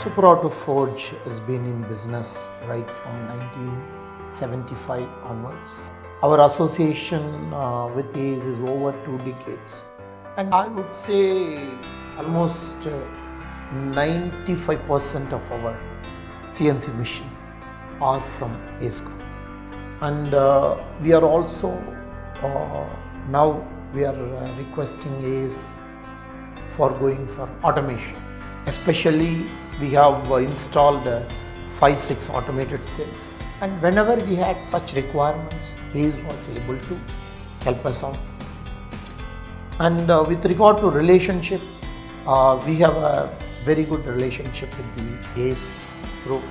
Super Auto Forge has been in business right from 1975 onwards. Our association with ACE is over 2 decades, and I would say almost 95% of our CNC machines are from ACE Group. And we are also now we are requesting ACE for going for automation. Especially we have installed 5-6 automated cells, and whenever we had such requirements, ACE was able to help us out. And with regard to relationship, we have a very good relationship with the ACE Group.